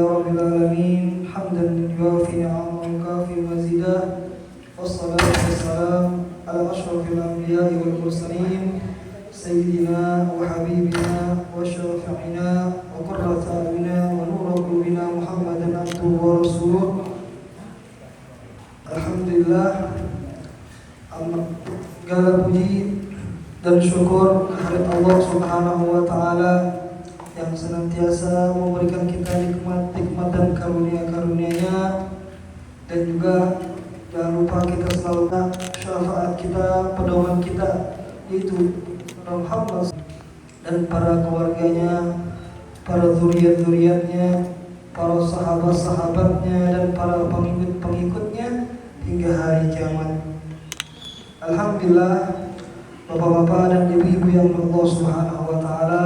رب العالمين حمدا يوافي نعمه ويكافئ مزيدا والصلاة والسلام على أشرف الأنبياء والمرسلين سيدنا وحبيبنا وشافعنا وقرة أعيننا ونور قلوبنا محمدا عبده ورسوله. Alhamdulillah, segala puji dan syukur kehadirat Allah Subhanahu wa taala yang senantiasa memberikan kita nikmat dan karunia-karunia-Nya, dan juga jangan lupa kita selalu syafaat kita, pedoman kita, yaitu Muhammad dan para keluarganya, para zuriat-zuriatnya, para sahabat-sahabatnya, dan para pengikut-pengikutnya hingga hari kiamat. Alhamdulillah, bapak-bapak dan ibu-ibu yang Allah Subhanahu wa taala,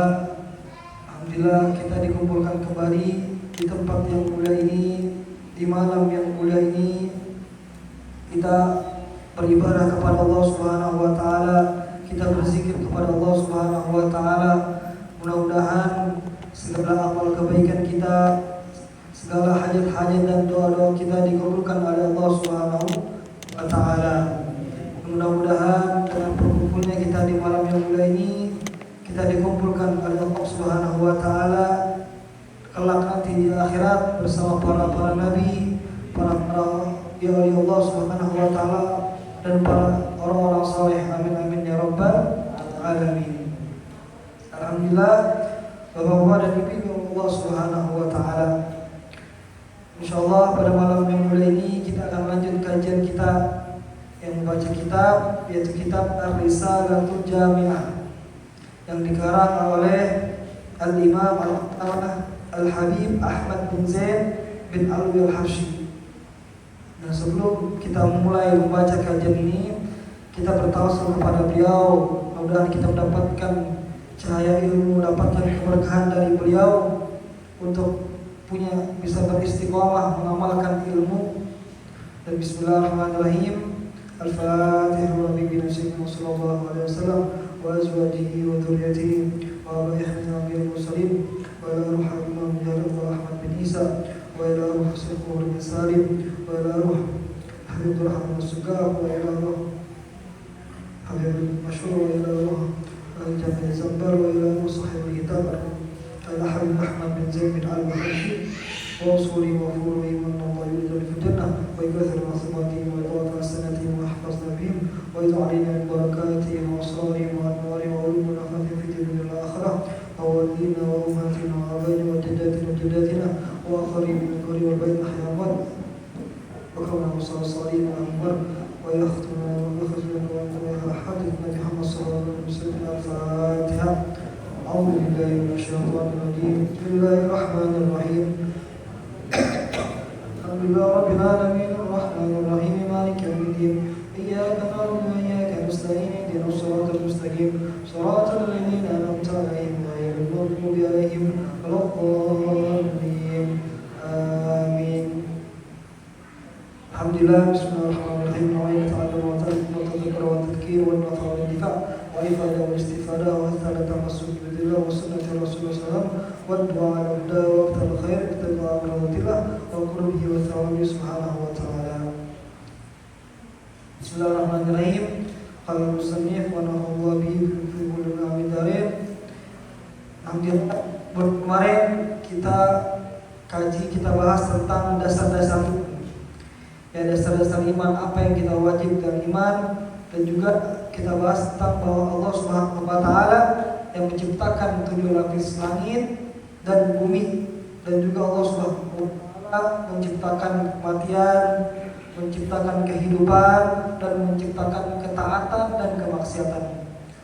alhamdulillah kita dikumpulkan kembali di tempat yang mulia ini, di malam yang mulia ini. Kita beribadah kepada Allah Subhanahu wa taala, kita berzikir kepada Allah Subhanahu wa taala. Mudah-mudahan segala amal kebaikan kita, segala hajat-hajat dan doa-doa kita dikabulkan oleh Allah Subhanahu wa taala. Mudah-mudahan dengan berkumpulnya kita di malam yang mulia ini, kita dikumpulkan oleh Allah Subhanahu wa taala kelak nanti di akhirat bersama para nabi, para ya Allah Subhanahu wa taala, dan para orang-orang saleh. Amin amin ya rabbal alamin. Alhamdulillah, bapak-bapak dan ibu Allah Subhanahu wa taala. Insyaallah pada malam yang mulia ini kita akan lanjut kajian kita yang membaca kitab, yaitu kitab Ar-Risalatul Jami'ah yang dikarang oleh Al-Imam Al-Habib Ahmad bin Zain bin Alwi Al-Habsyi. Dan sebelum kita mulai membaca kajian ini, kita bertawassul kepada beliau. Mudah-mudahan kita mendapatkan cahaya ilmu, mendapatkan keberkahan dari beliau untuk bisa beristiqomah mengamalkan ilmu. Dan bismillahirrahmanirrahim. Al-Fatihah wa bihi sallallahu alaihi wasallam wa azwajihi wa dhurriyyatihi wa abaihim nabiyil mursalin wa ila ruh Imam Jalal wa Ahmad bin Isa wa ila ruh Syekh bin Salim wa ila ruh Habibur Rahman Sugab wa ila ruh Habib Mashhur wa ila ruh Al-Jami Zambar wa ila ruh sahib kitab Al-Habib Ahmad bin Zaid bin Al-Habsyi wa usuli wa furui wa nawawi wa jannah wa ikathir masabati wa tawata sanati wa ahfazna bihim wa id'alina barakati wa asrari wa anwari wa ulumuna khafi fi dunia al-akhirah wa walina wa umatina wa abaina wa jadatina wa akharin min kuri wa bain ahyamat wa kawna musal salin wa akbar wa yakhtuna wa yakhzuna wa antuha hadith Nabi Muhammad sallallahu alaihi wasallam. Al-Fatihah. A'udzu billahi minasyaitonir rajim. Bismillahirrahmanirrahim. Alhamdulillah rabbil alamin arrahmanir rahim maliki yaumiddin iyyaka na'budu wa iyyaka nasta'in ihdinas siratal mustaqim siratal ladzina an'amta 'alaihim ghairil maghdubi 'alaihim waladdallin. Amin. Alhamdulillah, bismillahirrahmanirrahim. Wa ta'ala wa tadhkir wa tadhkir wa nafa wa difa wa ifadah wa istifadah wa tala tamassuk bidillah wa sunnati rasulullah sallallahu wa du'a ala huda wa tal khair ittaba'a amrillah wa qurbihi wa thawabi subhanahu wa ta'ala. Bismillahirrahmanirrahim. Qala musannif wa nahullahu bihi fi kulli amin darin. Kemarin kita bahas tentang dasar-dasar ya, dasar-dasar iman, apa yang kita wajibkan iman, dan juga kita bahas tentang bahwa Allah Subhanahu wa taala yang menciptakan 7 lapis langit dan bumi, dan juga Allah Subhanahu wa taala menciptakan kematian, menciptakan kehidupan, dan menciptakan ketaatan dan kemaksiatan.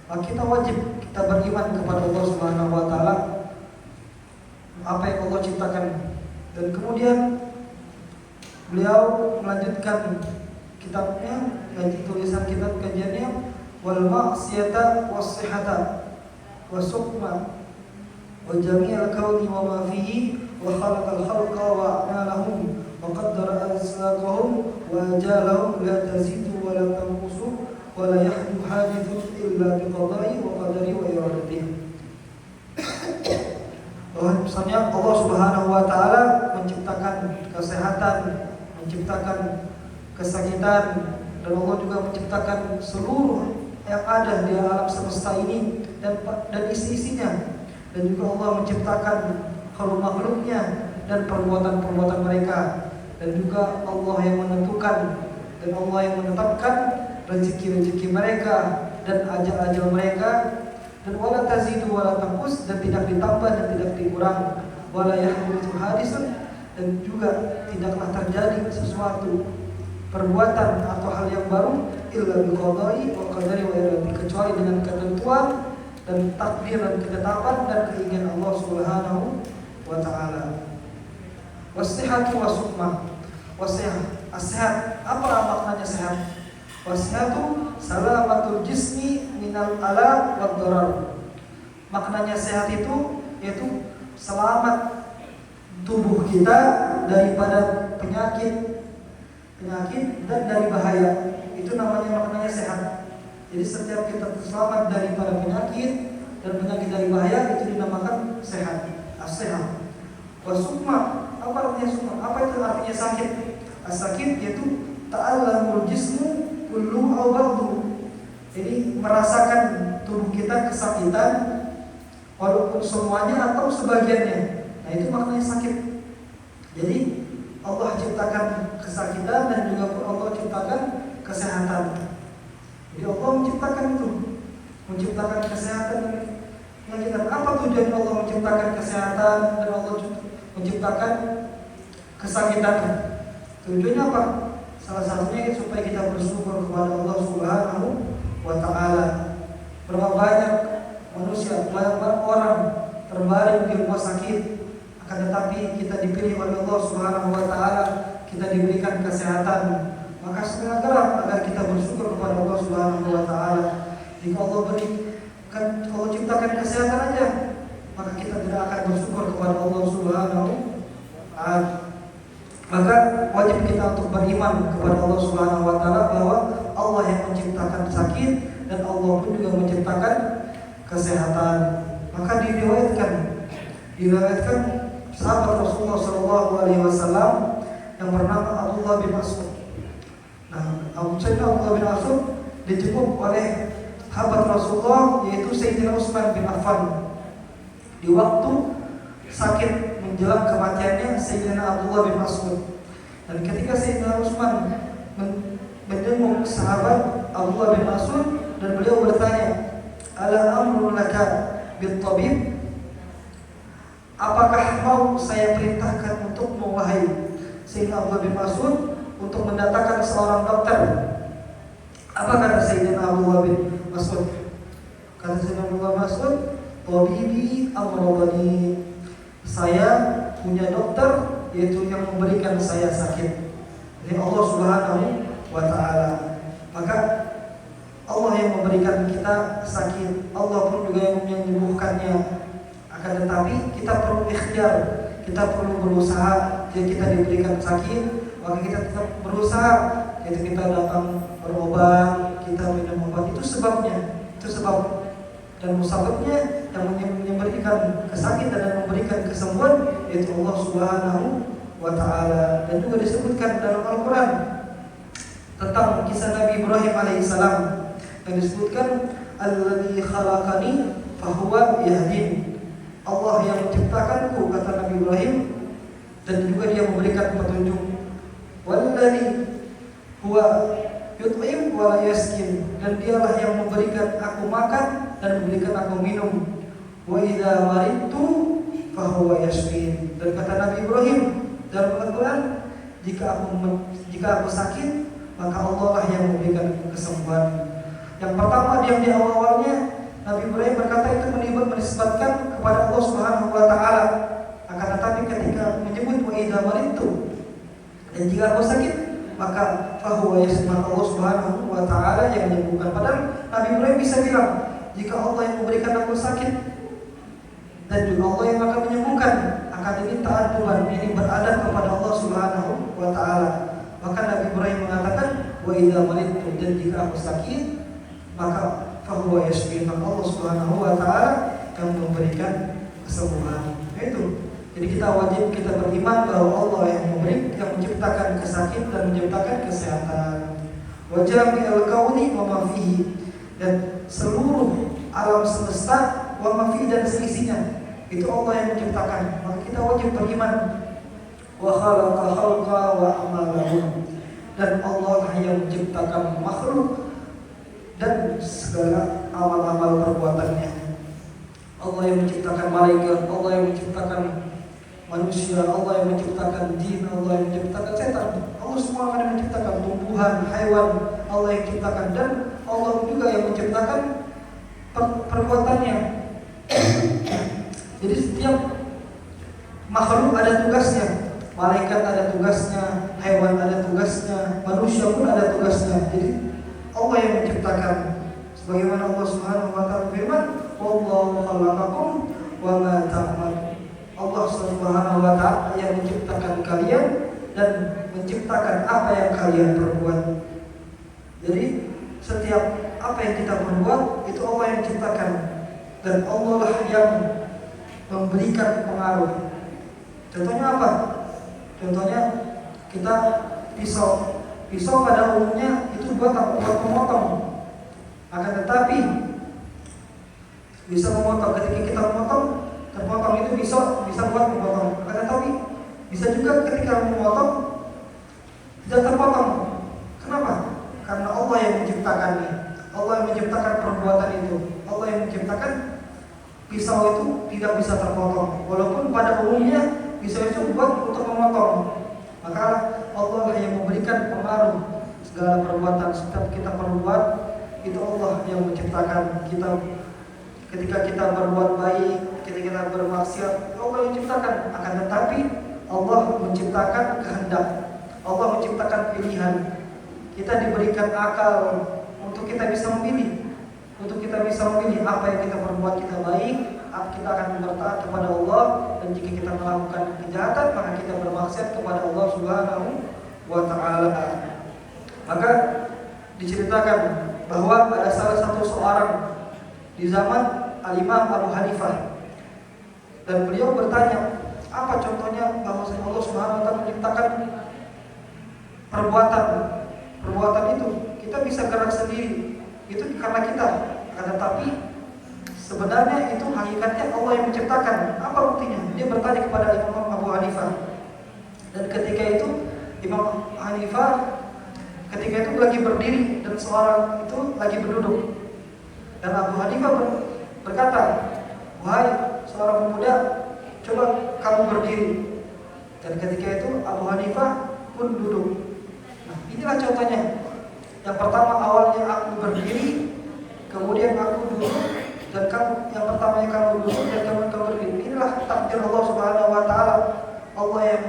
Maka kita wajib kita beriman kepada Allah Subhanahu wa taala, apa yang Allah ciptakan. Dan kemudian beliau melanjutkan kitabnya, tulisan kitab kajiannya, wal ma'siyata was sihhata wa sukma wa jami'al kauni wa ma fihi wa khalaqal khalqa wa a'malahum wa qaddara arzaqahum wa ajalahum la tazidu wa la tanqusu wa la yahdu hadithun illa biqada'i wa qadari wa iradatihi. Bahwa misalnya Allah Subhanahu wa taala menciptakan kesehatan, menciptakan kesakitan, dan Allah juga menciptakan seluruh yang ada di alam semesta ini dan isi-isinya. Dan juga Allah menciptakan makhluk-makhluknya dan perbuatan-perbuatan mereka. Dan juga Allah yang menentukan dan Allah yang menetapkan rezeki-rezeki mereka dan ajal-ajal mereka. Dan wala tazidu wala tanqus, dan tidak ditambah dan tidak dikurang. Wala yahdithu hadisun, dan juga tidaklah terjadi sesuatu perbuatan atau hal yang baru illa biqada'i wa qadari wa iradi, kecuali dengan ketentuan dan takdir dan ketetapan dan keinginan Allah Subhanahu wa taala. Wasihatu wasukmah. As-sehat, apa maknanya sehat? Wasihatu salamatul jismi minal ala wad darar. Maknanya sehat itu yaitu selamat tubuh kita daripada penyakit dan dari bahaya. Itu maknanya sehat. Jadi setiap kita selamat daripada penyakit dan penyakit dari bahaya, itu dinamakan sehat. As-sehat. Wasukma, apa artinya sukma? Apa itu artinya sakit? As-sakit yaitu ta'allamul jismu kullu aw ba'du. Jadi merasakan tubuh kita kesakitan walaupun semuanya atau sebagiannya. Nah, itu maknanya sakit. Jadi Allah ciptakan kesakitan dan juga Allah ciptakan kesehatan. Jadi Allah menciptakan itu, menciptakan kesehatan dan kesakitan. Apa tujuan Allah menciptakan kesehatan dan Allah menciptakan kesakitan? Tujuannya apa? Salah satunya supaya kita bersyukur kepada Allah Subhanahu wa taala. Berapa banyak manusia, banyak orang terbaring di rumah sakit, akan tetapi kita dipilih oleh Allah Subhanahu wa taala, kita diberikan kesehatan. Maka segera agar kita bersyukur kepada Allah Subhanahu wa taala. Jika Allah berikan, Allah ciptakan kesehatan aja, maka kita tidak akan bersyukur kepada Allah Subhanahu wa taala. Maka wajib kita untuk beriman kepada Allah Subhanahu wa taala bahwa Allah yang menciptakan sakit dan Allah pun juga menciptakan kesehatan. Maka diriwayatkan sahabat Rasulullah sallallahu alaihi wasallam yang bernama Abdullah bin Mas'ud. Nah, Abdullah bin Mas'ud dijemput oleh sahabat Rasulullah yaitu Sayyidina Utsman bin Affan. Di waktu sakit menjelang kematiannya Sayyidina Abdullah bin Mas'ud. Dan ketika Sayyidina Utsman menjenguk sahabat Abdullah bin Mas'ud dan beliau bertanya, "Ala amrun laka bit tabib?" Apakah mau saya perintahkan untukmu wahai Sayyidina Abdullah bin Mas'ud untuk mendatangkan seorang dokter? Apa kata Sayyidina Abdullah bin Mas'ud? Kata Sayyidina Abdullah bin Mas'ud, "Tabibi amradani." Saya punya dokter yaitu yang memberikan saya sakit. Ini Allah Subhanahu wa taala. Maka Allah yang memberikan kita sakit, Allah pun juga yang menyembuhkannya. Akan tetapi kita perlu ikhtiar, kita perlu berusaha. Jika kita diberikan sakit, maka kita tetap berusaha. Yaitu kita datang berobat, kita minum obat. Itu sebabnya, itu sebab. Dan musababnya yang memberikan kesakitan dan memberikan kesembuhan yaitu Allah Subhanahu wa taala. Dan juga disebutkan dalam Al-Qur'an tentang kisah Nabi Ibrahim alaihissalam yang disebutkan alladzi khalaqani fahuwa yahdin. Allah yang menciptakanku, kata Nabi Ibrahim, dan juga dia memberikan petunjuk. Walladzi huwa yut'im wa la yaskin, dan dialah yang memberikan aku makan dan memberikan aku minum. Wa idza maridtu fahuwa yashfin, dan kata Nabi Ibrahim dalam Al-Qur'an, jika aku sakit, maka Allah lah yang memberikan kesembuhan. Yang pertama di awal-awalnya Nabi Ibrahim berkata itu menisbatkan kepada Allah Subhanahu wa taala. Akan tetapi ketika menyebut wa idza maridtu, dan jika aku sakit, maka fahuwa yashfin, Allah Subhanahu wa taala yang menyembuhkan. Padahal Nabi Ibrahim bisa bilang, jika Allah yang memberikan aku sakit dan juga Allah yang akan menyembuhkan, akan ini ta'adduban, ini beradab kepada Allah Subhanahu wa taala. Maka Nabi Ibrahim mengatakan wa idza maridtu, dan jika aku sakit, maka fahuwa yashfin, Allah Subhanahu wa taala yang memberikan kesembuhan. Itu. Jadi kita wajib kita beriman bahwa Allah yang sakit dan menciptakan kesehatan. Wa jami'ul kauni wa ma fihi, dan seluruh alam semesta wa ma fihi, dan seisinya itu Allah yang menciptakan. Maka kita wajib beriman. Wa khalaqa khalqa wa amalahum, dan Allah yang menciptakan makhluk dan segala amal-amal perbuatannya. Allah yang menciptakan malaikat, Allah yang menciptakan manusia, Allah yang menciptakan jin, Allah yang menciptakan setan. Allah semua yang menciptakan tumbuhan, hewan, Allah yang menciptakan, dan Allah juga yang menciptakan perbuatannya. Jadi setiap makhluk ada tugasnya. Malaikat ada tugasnya, hewan ada tugasnya, manusia pun ada tugasnya. Jadi Allah yang menciptakan, sebagaimana Allah Subhanahu wa taala firman, "Wallahu khalaqakum wa ma ta'malun." Allah Subhanahu wa taala yang menciptakan kalian dan menciptakan apa yang kalian perbuat. Jadi setiap apa yang kita perbuat itu Allah yang menciptakan, dan Allah lah yang memberikan pengaruh. Contohnya apa? Contohnya kita pisau pada umumnya itu buat memotong. Akan tetapi bisa memotong, ketika kita terpotong itu bisa buat memotong. Akan tetapi bisa juga ketika memotong tidak terpotong. Kenapa? Karena Allah yang menciptakannya. Allah yang menciptakan perbuatan itu. Allah yang menciptakan pisau itu tidak bisa terpotong. Walaupun pada umumnya pisau itu buat untuk memotong. Maka Allah yang memberikan pengaruh segala perbuatan. Setiap kita perbuat itu Allah yang menciptakan kita. Ketika kita berbuat baik, ketika kita bermaksiat, Allah yang menciptakan. Akan tetapi Allah menciptakan kehendak, Allah menciptakan pilihan. Kita diberikan akal untuk kita bisa memilih, apa yang kita perbuat kita baik, kita akan bertaat kepada Allah, dan jika kita melakukan kejahatan maka kita bermaksiat kepada Allah Subhanahu wa taala. Maka diceritakan bahwa ada salah satu seorang di zaman Al-Imam Abu Hanifah, dan beliau bertanya, apa contohnya bahwasanya Allah Subhanahu wa taala menciptakan perbuatan itu kita bisa gerak sendiri, itu karena kita. Tetapi sebenarnya itu hakikatnya Allah yang menciptakan. Apa buktinya? Dia bertanya kepada Imam Abu Hanifah. Dan ketika itu Imam Hanifah ketika itu lagi berdiri dan seorang itu lagi berduduk. Dan Abu Hanifah berkata, "Wahai seorang pemuda, coba kamu berdiri." Dan ketika itu Abu Hanifah pun duduk. Nah, inilah contohnya. Yang pertama awalnya aku berdiri, kemudian aku duduk, dan yang pertamanya kamu duduk dan kamu berdiri. Inilah takdir Allah Subhanahu wa taala. Allah yang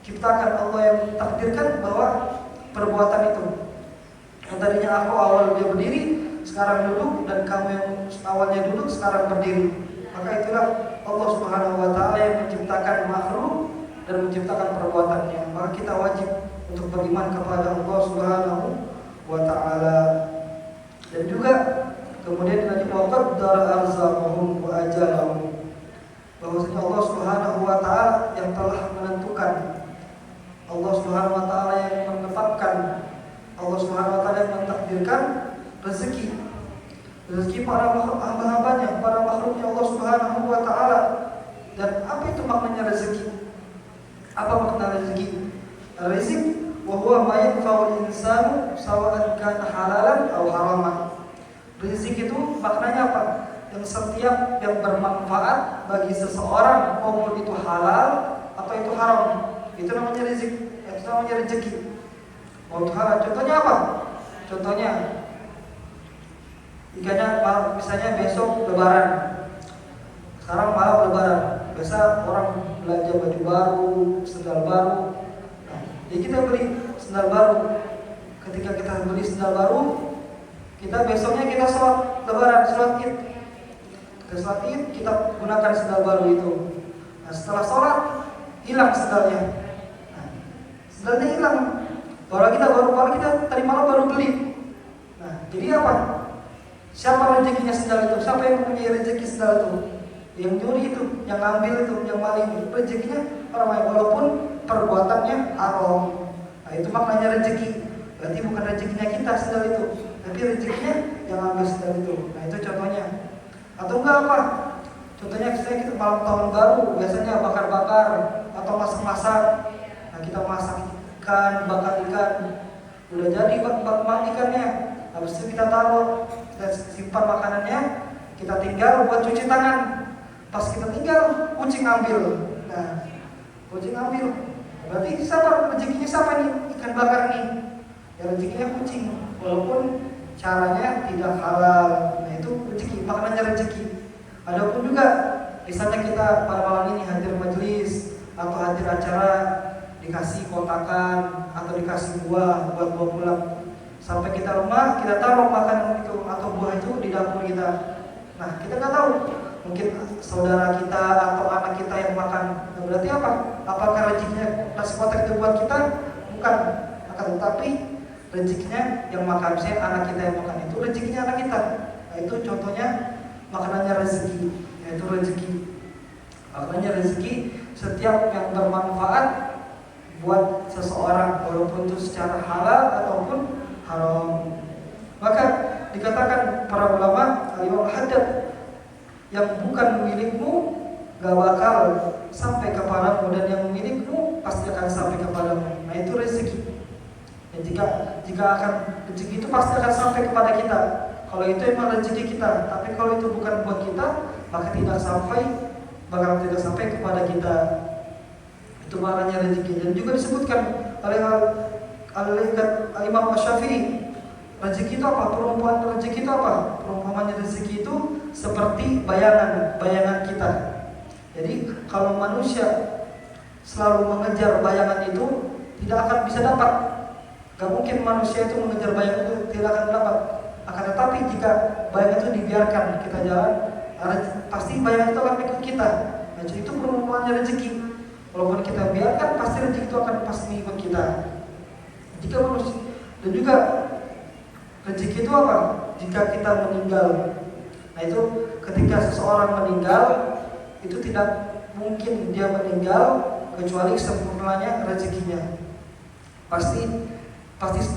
ciptakan, Allah yang takdirkan bahwa perbuatan itu. Yang tadinya aku awal dia berdiri, sekarang duduk, dan kamu yang awalnya duduk sekarang berdiri. Maka itulah Allah Subhanahu wa taala yang menciptakan makhluk dan menciptakan perbuatannya. Maka kita wajib untuk beriman kepada Allah Subhanahu wa taala. Dan juga kemudian dilanjut waqaddara arzaqahum wa ajalahum, bahwasanya Allah Subhanahu wa taala yang telah menentukan, Allah Subhanahu wa taala yang menetapkan, Allah Subhanahu wa taala yang mentakdirkan rezeki para hamba-hambanya, para makhluknya Allah Subhanahu wa taala. Dan apa itu maknanya rezeki? Apa makna rezeki? Rezeki wa huwa ma yanfa'ul insanu sawa'an kana halalan aw haraman. Rezeki itu maknanya apa? Yang setiap yang bermanfaat bagi seseorang, maupun itu halal atau itu haram, itu namanya rezeki. Itu namanya rezeki. Mau halal. Contohnya apa? Contohnya misalnya besok lebaran. Sekarang malam lebaran. Biasa orang belanja baju baru, sandal baru. Nah, jadi kita beli sandal baru. Ketika kita beli sandal baru, kita besoknya kita sholat lebaran, sholat id. Kita sholat id, kita gunakan sandal baru itu. Nah, setelah sholat hilang sandalnya. Nah, sandalnya hilang. Baru kita tadi malam baru beli. Nah, jadi apa? Siapa rezekinya sandal itu? Siapa yang mempunyai rezeki sandal itu? Yang nyuri itu, yang ngambil itu, yang maling itu, rezekinya orang lain, walaupun perbuatannya haram. Itu maknanya rezeki. Berarti bukan rezekinya kita sendal itu, tapi rezekinya yang ambil sendal itu. Nah itu contohnya. Atau enggak apa? Contohnya kita malam tahun baru biasanya bakar-bakar atau masak-masak. Nah kita masak ikan, bakar ikan, udah jadi bak ikannya. Habis itu kita taruh, kita simpan makanannya, kita tinggal buat cuci tangan. Pas kita tinggal, kucing ambil. Nah, kucing ambil. Berarti siapa rezekinya siapa nih? Ikan bakar nih. Ya rezekinya kucing. Walaupun caranya tidak halal. Nah itu rezeki, maknanya rezeki. Adapun juga misalnya kita pada malam ini hadir majelis atau hadir acara, dikasih kotakan atau dikasih buah buat bawa pulang. Sampai kita rumah, kita taruh makanan itu atau buah itu di dapur kita. Nah kita nggak tahu, mungkin saudara kita atau anak kita yang makan. Nah, berarti apa? Apakah rezekinya nasi kotak itu buat kita? Bukan. Akan tetapi rezekinya yang makan, misalnya anak kita yang makan itu rezekinya anak kita. Nah itu contohnya makanannya rezeki, yaitu rezeki. Maknanya rezeki setiap yang bermanfaat buat seseorang, walaupun itu secara halal ataupun haram. Maka dikatakan para ulama, Al-Imam Haddad, yang bukan milikmu gak bakal sampai kepadamu, dan yang milikmu pasti akan sampai kepadamu. Nah itu rezeki. Dan jika akan rezeki itu pasti akan sampai kepada kita. Kalau itu emang rezeki kita, tapi kalau itu bukan buat kita, maka bakal tidak sampai kepada kita. Itu maknanya rezeki. Dan juga disebutkan oleh Imam Syafi'i, rezeki itu apa? Perumpamaan rezeki itu apa? Perumpamaan rezeki itu seperti bayangan kita. Jadi kalau manusia selalu mengejar bayangan itu, tidak akan bisa dapat. Gak mungkin manusia itu mengejar bayangan itu tidak akan dapat. Akan tetapi jika bayangan itu dibiarkan kita jalan, pasti bayangan itu akan ikut kita. Nah, itu perumpamaan rezeki. Walaupun kita biarkan, pasti rezeki itu akan pasti mengikut kita. Jika manusia, dan juga rezeki itu apa? Jika kita meninggal. Nah itu ketika seseorang meninggal, itu tidak mungkin dia meninggal kecuali sempurnanya rezekinya. Pasti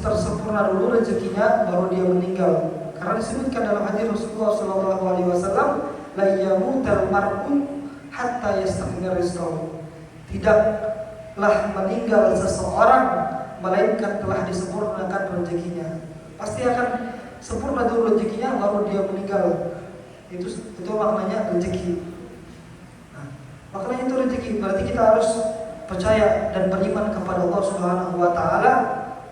tersempurna dulu rezekinya, baru dia meninggal. Karena disebutkan dalam hadis Rasulullah SAW, la yamutal mar'u hatta yastakmil rizqahu. Tidaklah meninggal seseorang melainkan telah disempurnakan rezekinya. Pasti akan sempurna dulu rezekinya, baru dia meninggal. Itu maknanya rezeki. Nah, maknanya itu rezeki. Berarti kita harus percaya dan beriman kepada Allah Subhanahu wa taala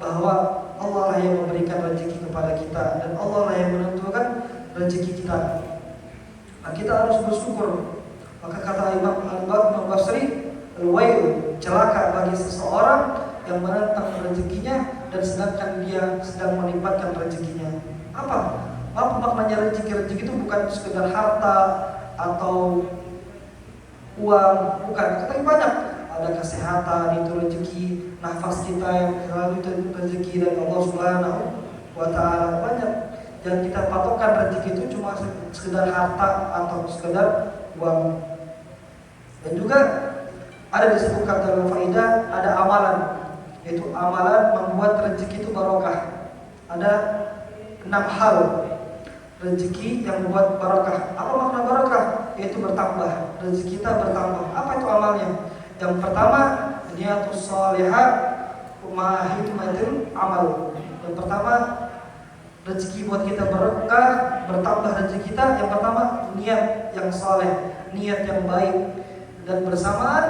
bahwa Allah lah yang memberikan rezeki kepada kita dan Allah lah yang menentukan rezeki kita. Nah, kita harus bersyukur. Maka kata Imam Al-Basri, al-wail, celaka bagi seseorang yang menentang rezekinya dan sedangkan dia sedang melimpahkan rezekinya. Apa maknanya rezeki? Rezeki itu bukan sekedar harta atau uang, bukan. Tapi banyak. Ada kesehatan, itu rezeki. Nafas kita yang selalu itu rezeki dari Allah Subhanahu wa taala. Banyak. Dan kita patokan rezeki itu cuma sekedar harta atau sekedar uang. Dan juga ada disebutkan dalam faedah, ada amalan, yaitu amalan membuat rezeki itu barokah. Ada 6 hal rezeki yang membuat barokah. Apa makna barokah? Yaitu bertambah. Rezeki kita bertambah. Apa itu amalnya? Yang pertama, niyatus shalihah wa hikmatul amal. Yang pertama, rezeki buat kita berkah, bertambah rezeki kita. Yang pertama, niat yang saleh, niat yang baik, dan bersamaan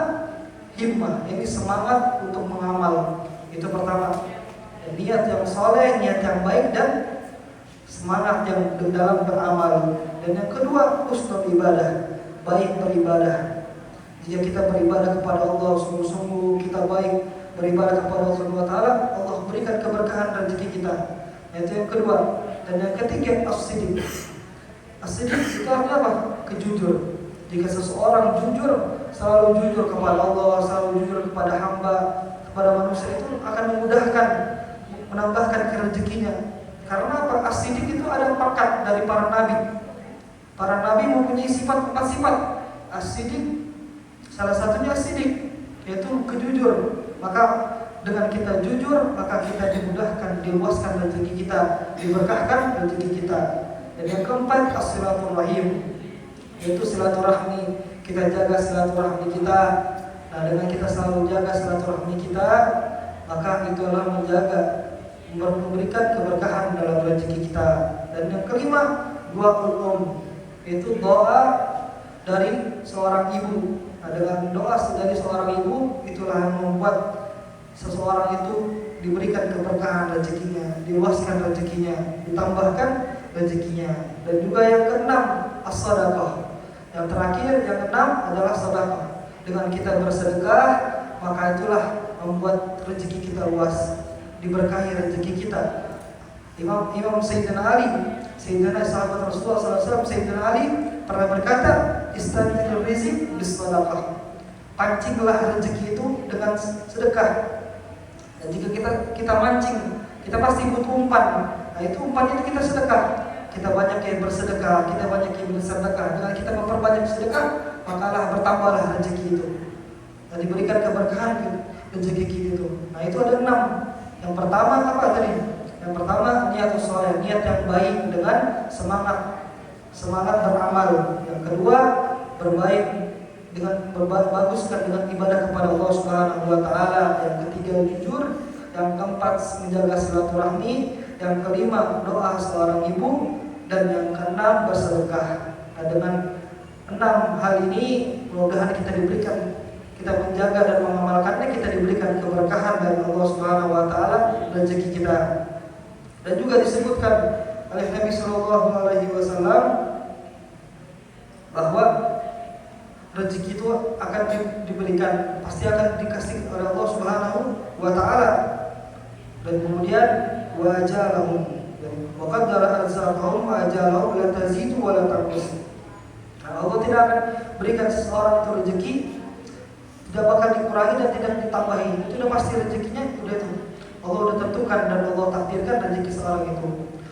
himmah. Ini semangat untuk mengamal. Itu pertama. Niat yang saleh, niat yang baik, dan semangat yang dalam beramal. Dan yang kedua, husnul ibadah, baik beribadah. Jika kita beribadah kepada Allah sungguh-sungguh, kita baik beribadah kepada Allah Subhanahu wa taala, Allah berikan keberkahan rezeki kita. Itu yang kedua. Dan yang ketiga, as-sidq. As-sidq itu artinya apa? Kejujur. Jika seseorang jujur, selalu jujur kepada Allah, selalu jujur kepada hamba, kepada manusia, itu akan memudahkan, menambahkan rezekinya. Karena apa? As-sidq itu ada pakat dari para nabi. Para nabi mempunyai 4 sifat. As-sidq, salah satunya as-sidq, yaitu kejujur. Maka dengan kita jujur, maka kita dimudahkan, diluaskan rezeki kita, diberkahkan rezeki kita. Dan yang keempat, as-silaturahim, yaitu silaturahmi. Kita jaga silaturahmi kita. Nah, dengan kita selalu jaga silaturahmi kita, maka itu adalah menjaga, memberikan keberkahan dalam rezeki kita. Dan yang kelima, doa yaitu doa dari seorang ibu. Nah, dengan doa dari seorang ibu, itulah yang membuat seseorang itu diberikan keberkahan rezekinya, diluaskan rezekinya, ditambahkan rezekinya. Dan juga yang keenam, as-sadaqah. Yang terakhir, yang keenam adalah sedekah. Dengan kita bersedekah, maka itulah membuat rezeki kita luas, diberkahi rezeki kita. Imam Sayyidina Ali, Sayyidina sahabat Rasulullah SAW, Sayyidina Ali pernah berkata, istanil rizq bis sadaqah. Pancinglah rezeki itu dengan sedekah. Dan jika kita mancing, kita pasti butuh umpan. Nah, itu umpan itu kita sedekah. Kita banyak yang bersedekah, kita banyak yang bersedekah. Dengan kita memperbanyak sedekah, makalah bertambahlah rezeki itu. Dan diberikan keberkahan rezeki kita itu. Nah, itu ada 6. Yang pertama apa tadi? Yang pertama, niat soleh, niat yang baik dengan semangat beramal. Yang kedua, berbaik dengan baguskan dengan ibadah kepada Allah Subhanahu wa taala. Yang ketiga, jujur. Yang keempat, menjaga silaturahmi. Yang kelima, doa seorang ibu. Dan yang keenam, bersedekah. Nah, dengan 6 hal ini mudah-mudahan kita diberikan, kita menjaga dan mengamalkannya, kita diberikan keberkahan dari Allah Subhanahu wa taala rezeki kita. Dan juga disebutkan oleh Nabi sallallahu alaihi wasallam bahwa rezeki itu akan diberikan, pasti akan dikasih oleh Allah Subhanahu wa taala. Dan kemudian wa ajalahum, wa qaddara arzaqahum wa ajalahum la tazidu wa la tanqus. Allah tidak akan berikan seseorang itu rezeki, tidak bakal dikurangi dan tidak ditambahi. Itu sudah pasti rezekinya, sudah itu. Allah sudah tentukan dan Allah takdirkan rezeki seorang itu.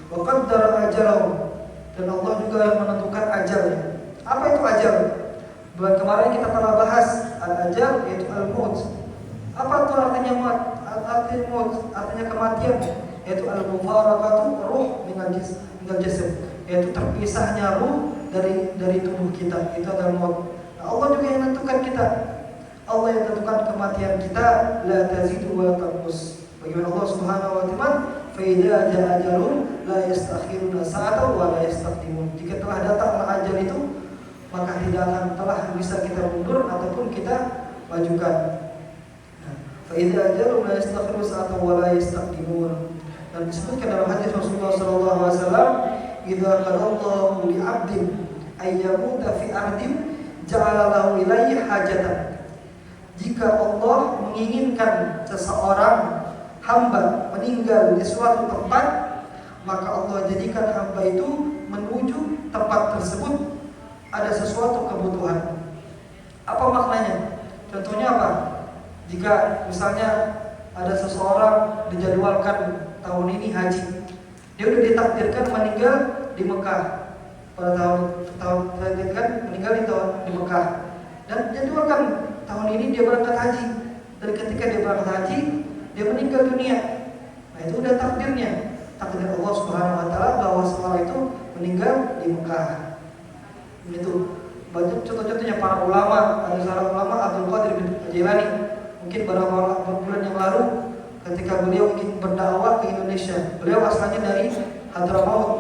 Wa qaddara ajalahum, dan Allah juga yang menentukan ajalnya. Apa itu ajal? Bulan kemarin kita telah bahas al-ajal, yaitu al-maut. Apa itu artinya maut? Artinya maut, artinya kematian, yaitu al-mufarakatu ruh minal jasad, yaitu terpisahnya ruh dari tubuh kita. Itu adalah maut. Nah, Allah juga yang menentukan kita. Allah yang tentukan kematian kita, la tazidu wa la tanqus. Bagaimana Allah Subhanahu wa taala, fa idza jaa ajalun la yastakhiruna sa'atan wa la yastaqdimun. Jika telah datang ajal itu, maka tidak akan telah bisa kita mundur ataupun kita majukan. Fa idza ajalun la yastakhiruna sa'atan wa la yastaqdimun. Dan disebutkan dalam hadis Rasulullah sallallahu alaihi wasallam, idza qadallahu li 'abdin ay yamuta fi ardin ja'ala lahu ilaihi hajatan. Jika Allah menginginkan seseorang hamba meninggal di suatu tempat, maka Allah jadikan hamba itu menuju tempat tersebut ada sesuatu kebutuhan. Apa maknanya? Contohnya apa? Jika misalnya ada seseorang dijadwalkan tahun ini haji, dia sudah ditakdirkan meninggal di Mekah pada tahun meninggal di Mekah, dan dijadwalkan tahun ini dia berangkat haji, dan ketika dia berangkat haji dia meninggal dunia. Nah, itu udah takdirnya, takdir Allah Subhanahu wa taala bahwa seorang itu meninggal di Mekah. Itu banyak contoh-contohnya para ulama. Ada seorang ulama, Abdul Qadir bin Jailani, mungkin beberapa bulan yang lalu ketika beliau ingin berdakwah ke Indonesia. Beliau asalnya dari Hadramaut,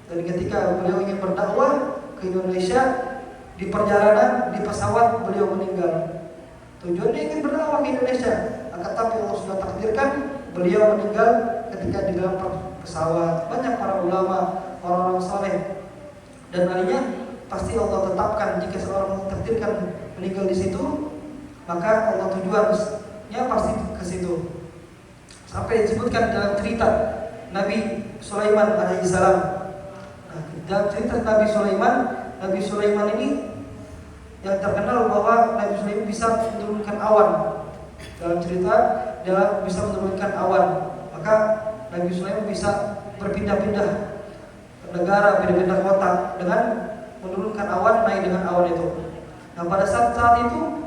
dan ketika beliau ingin berdakwah ke Indonesia, di perjalanan di pesawat beliau meninggal. Tujuannya ingin berdakwah ke Indonesia, akan tapi Allah sudah takdirkan beliau meninggal ketika di dalam pesawat. Banyak para ulama, orang-orang saleh, dan harinya pasti Allah tetapkan jika seorang takdirkan meninggal di situ, maka Allah tujuannya pasti ke situ. Sampai disebutkan dalam cerita Nabi Sulaiman alaihissalam. Nah, dalam cerita Nabi Sulaiman ini yang terkenal bahwa Nabi Sulaiman bisa menurunkan awan. Dalam cerita dia bisa menurunkan awan, maka Nabi Sulaiman bisa berpindah-pindah negara, pindah-pindah kota dengan menurunkan awan, naik dengan awan itu. Nah, pada saat itu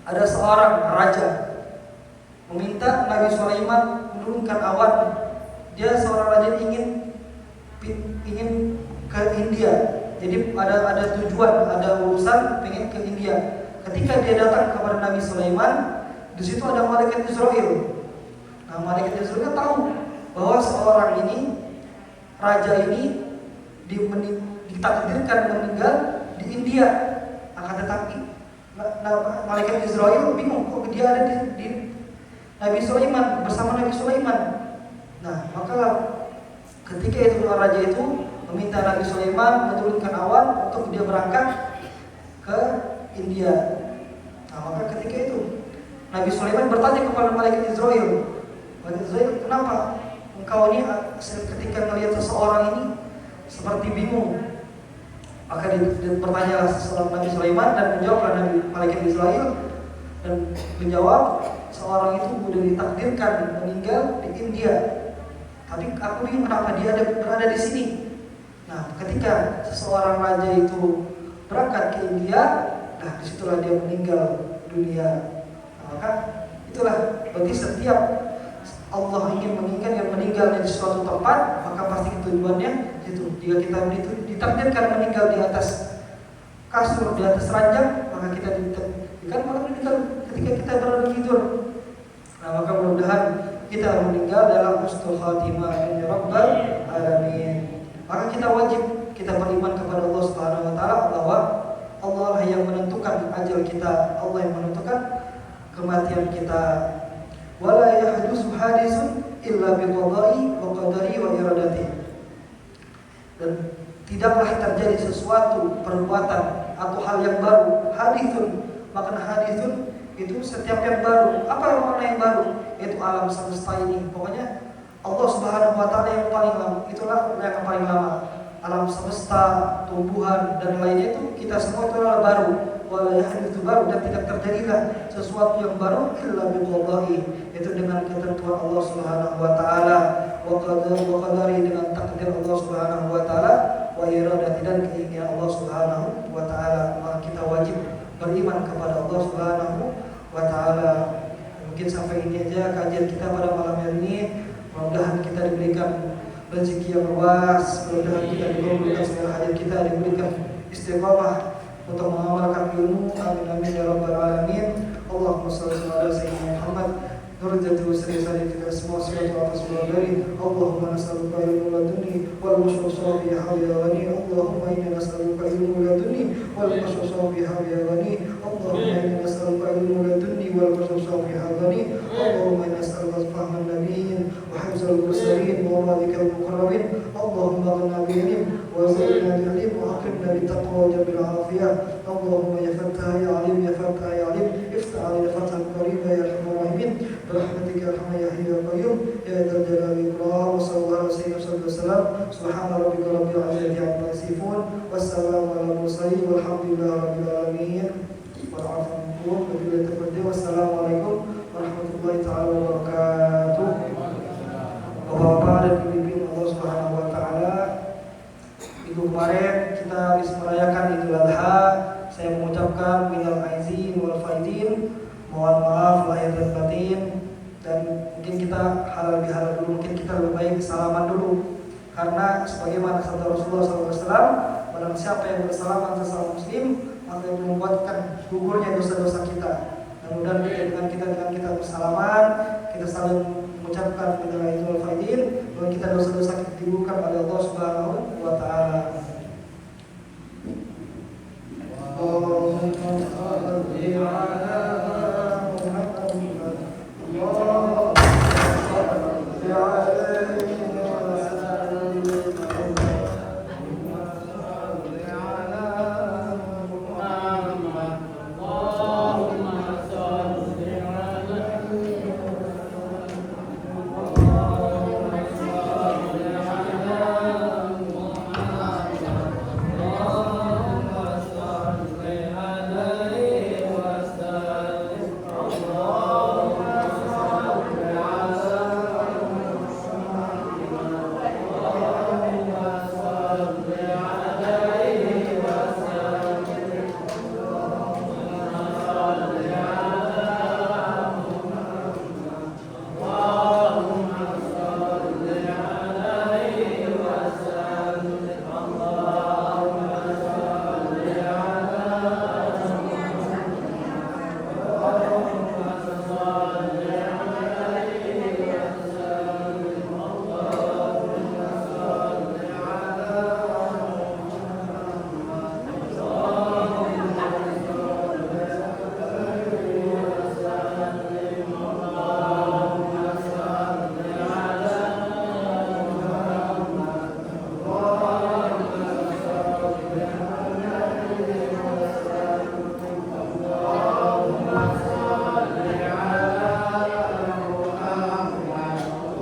ada seorang raja meminta Nabi Sulaiman menurunkan awan. Dia seorang raja ingin ke India. Jadi ada tujuan, ada urusan pengen ke India. Ketika dia datang kepada Nabi Sulaiman, di situ ada malaikat Israel. Nah, malaikat Israel tahu bahwa seorang ini, raja ini ditakdirkan meninggal di India. Akan tetapi malaikat Israel bingung kok dia ada di Nabi Sulaiman, bersama Nabi Sulaiman. Nah, maka ketika itu raja itu meminta Nabi Sulaiman menurunkan awan untuk dia berangkat ke India. Nah, maka ketika itu Nabi Sulaiman bertanya kepada malaikat Israel, malaikat Israel, kenapa engkau ini ketika melihat seseorang ini seperti bingung? Maka dia bertanya seorang Nabi Sulaiman dan menjawab Nabi malaikat Israel dan menjawab, seorang itu sudah ditakdirkan meninggal di India. Tapi aku bingung kenapa dia berada di sini. Nah, ketika seseorang raja itu berangkat ke India, nah disitulah dia meninggal dunia. Nah, maka itulah berarti setiap Allah ingin mengingat yang meninggalnya di suatu tempat, maka pasti tujuannya itu. Jika kita ditakdirkan meninggal di atas kasur, di atas ranjang, maka kita ditakdirkan meninggal ketika kita berada tidur. Nah, maka mudah-mudahan kita meninggal dalam husnul khatimah ya rabbal alamin. Maka kita wajib kita beriman kepada Allah Subhanahu wa taala bahwa Allah lah yang menentukan ajal kita, Allah yang menentukan kematian kita. Wala yahdusu hadisun illa bi qada'i wa qadari wa iradati. Dan tidaklah terjadi sesuatu perbuatan atau hal yang baru. Hadithun, makna hadithun itu setiap yang baru. Apa yang makna yang baru? Itu alam semesta ini. Pokoknya Allah Subhanahu wa taala yang paling lama. Itulah yang paling lama. Alam semesta, tumbuhan dan lainnya itu kita semua itu adalah baru. Wala yahditsu baru, dan tidak terjadilah sesuatu yang baru illa bi qada'i, itu dengan ketentuan Allah Subhanahu wa taala, wa qadari, dengan takdir Allah Subhanahu wa taala, wa iradati, dan keinginan Allah Subhanahu wa taala. Maka kita wajib beriman kepada Allah Subhanahu wa taala. Mungkin sampai ini aja kajian kita pada malam hari ini. Mudah-mudahan kita diberikan rezeki yang luas, mudah-mudahan kita diberikan segala hajat kita, diberikan istiqamah untuk mengamalkan ilmu. Amin amin ya rabbal alamin. Allahumma shalli ala sayyidina Muhammad درجة وسريسة في الأسماء والصفات والأسماء. اللهم نسألك علم لدني والمشرصة بها يا غني. اللهم إنا نسألك علم لدني والمشرصة بها يا غني. اللهم إنا نسألك علم لدني والمشرصة بها غني. اللهم إنا نسألك فهم النبيين وحفظ المرسلين ومالك المقربين. اللهم اغننا بعلم وزدنا بعلم وأكرمنا بالتقوى وجب العافية. اللهم يا فتح يا عليم يا فتح يا عليم افتح علينا فتحا قريبا يا أرحم الراحمين برحمتك يا أرحم يا حي يا قيوم يا ذا الجلال والإكرام. وصلى الله على سيدنا محمد وسلم. سبحان ربك رب العزة عما يصفون والسلام على المرسلين والحمد لله رب العالمين. والعفو منكم وبالله التوفيق. والسلام عليكم warahmatullahi taala wabarakatuh. Bapak-bapak dan ibu-ibu Allah Subhanahu wa taala, minggu kemarin kita habis merayakan Idul Adha. Saya mengucapkan minal aizin wal faizin, mohon maaf lahir dan batin, dan mungkin kita halal bihalal dulu, mungkin kita lebih baik salaman dulu, karena sebagaimana sabda Rasulullah SAW, barang siapa yang bersalaman sesama muslim maka itu membuatkan gugurnya dosa-dosa kita. Mudah-mudahan dengan kita bersalaman, kita saling mengucapkan minal aizin wal faizin, bahwa kita dosa-dosa kita digugurkan oleh Allah Subhanahu wa taala. Allahumma shalli ala Muhammad. Allahumma shalli alaihi wa sallim. Allahumma shalli ala Muhammad. Allahumma shalli alaihi wa sallim.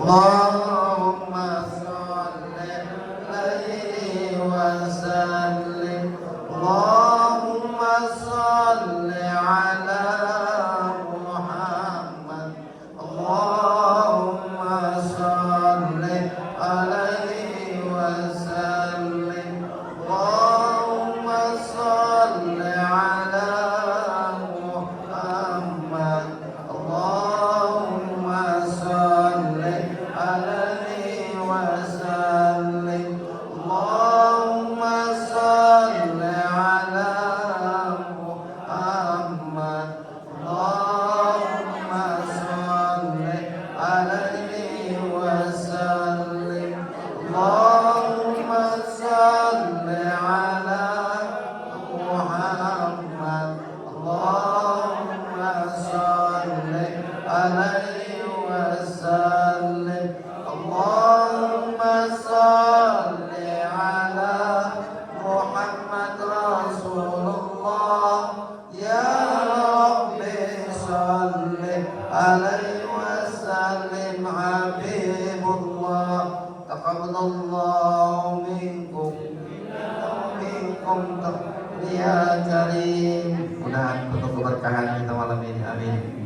Allahumma sholli alaihi wasallim. Allahumma sholli ala Muhammad. Allahumma sholli alaihi wasallim. Allahumma sholli ala Muhammad. Allahumma sholli alaihi wasallim. Allahumma sholli ala Muhammad. Allahumma sholli alaihi wasallim. Allahumma sholli ala Muhammad. Allahumma sholli alaihi wasallim. Allahumma sholli ala Muhammad Rasulullah. Ya Rabbi sholli alaihi wasallim Habibullah. Taqabbalallahu minkum ya karim. Mudah-mudahan penuh keberkahan kita malam ini. Amin.